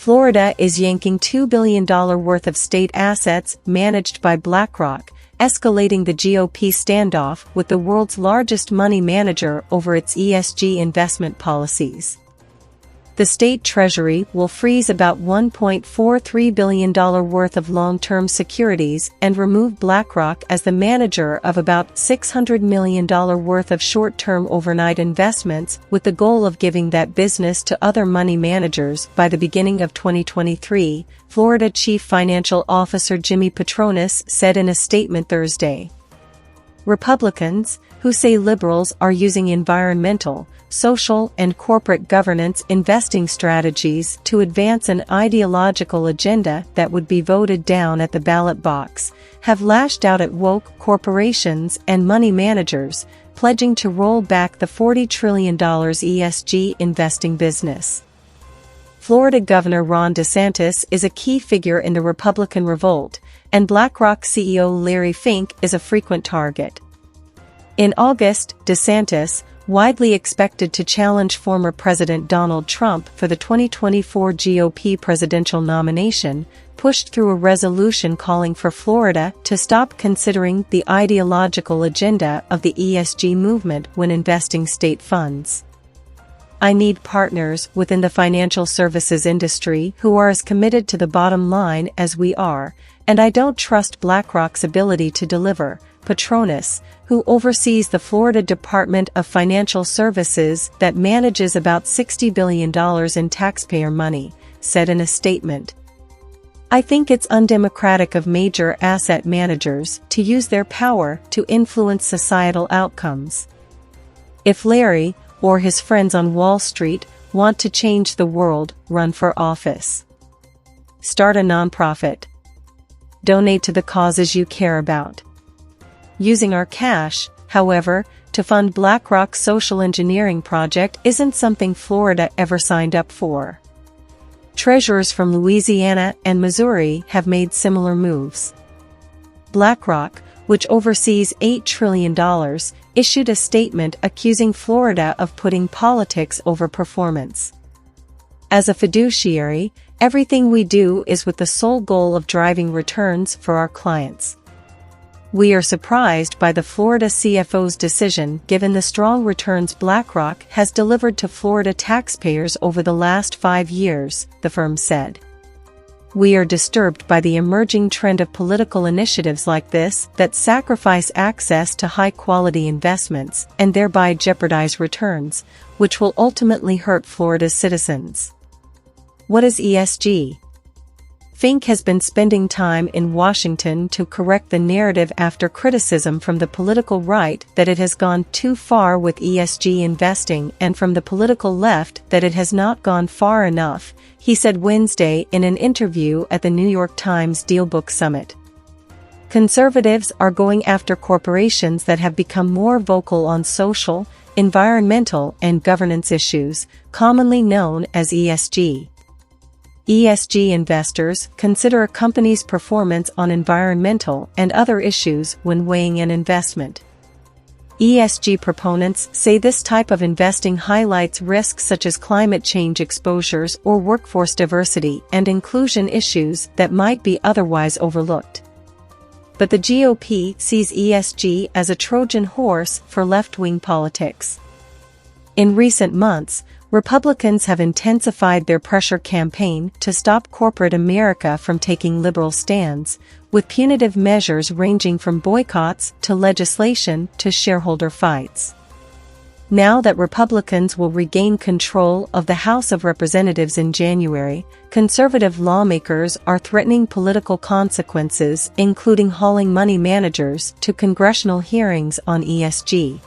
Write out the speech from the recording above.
Florida is yanking $2 billion worth of state assets managed by BlackRock, escalating the GOP standoff with the world's largest money manager over its ESG investment policies. The state treasury will freeze about $1.43 billion worth of long-term securities and remove BlackRock as the manager of about $600 million worth of short-term overnight investments, with the goal of giving that business to other money managers by the beginning of 2023, Florida Chief Financial Officer Jimmy Patronis said in a statement Thursday. Republicans, who say liberals are using environmental, social, and corporate governance investing strategies to advance an ideological agenda that would be voted down at the ballot box, have lashed out at woke corporations and money managers, pledging to roll back the $40 trillion ESG investing business. Florida Governor Ron DeSantis is a key figure in the Republican revolt, and BlackRock CEO Larry Fink is a frequent target. In August, DeSantis, widely expected to challenge former President Donald Trump for the 2024 GOP presidential nomination, pushed through a resolution calling for Florida to stop considering the ideological agenda of the ESG movement when investing state funds. "I need partners within the financial services industry who are as committed to the bottom line as we are, and I don't trust BlackRock's ability to deliver," Patronis, who oversees the Florida Department of Financial Services that manages about $60 billion in taxpayer money, said in a statement. "I think it's undemocratic of major asset managers to use their power to influence societal outcomes. If Larry, or his friends on Wall Street, want to change the world, run for office. Start a nonprofit. Donate to the causes you care about. Using our cash, however, to fund BlackRock's social engineering project isn't something Florida ever signed up for." Treasurers from Louisiana and Missouri have made similar moves. BlackRock, which oversees $8 trillion, issued a statement accusing Florida of putting politics over performance. "As a fiduciary, everything we do is with the sole goal of driving returns for our clients. We are surprised by the Florida CFO's decision given the strong returns BlackRock has delivered to Florida taxpayers over the last 5 years," the firm said. "We are disturbed by the emerging trend of political initiatives like this that sacrifice access to high-quality investments and thereby jeopardize returns, which will ultimately hurt Florida's citizens." What is ESG? Fink has been spending time in Washington to correct the narrative after criticism from the political right that it has gone too far with ESG investing and from the political left that it has not gone far enough, he said Wednesday in an interview at the New York Times DealBook Summit. "Conservatives are going after corporations that have become more vocal on social, environmental, and governance issues, commonly known as ESG. ESG investors consider a company's performance on environmental and other issues when weighing an investment. ESG proponents say this type of investing highlights risks such as climate change exposures or workforce diversity and inclusion issues that might be otherwise overlooked. But the GOP sees ESG as a Trojan horse for left-wing politics. In recent months, Republicans have intensified their pressure campaign to stop corporate America from taking liberal stands, with punitive measures ranging from boycotts to legislation to shareholder fights. Now that Republicans will regain control of the House of Representatives in January, conservative lawmakers are threatening political consequences, including hauling money managers to congressional hearings on ESG.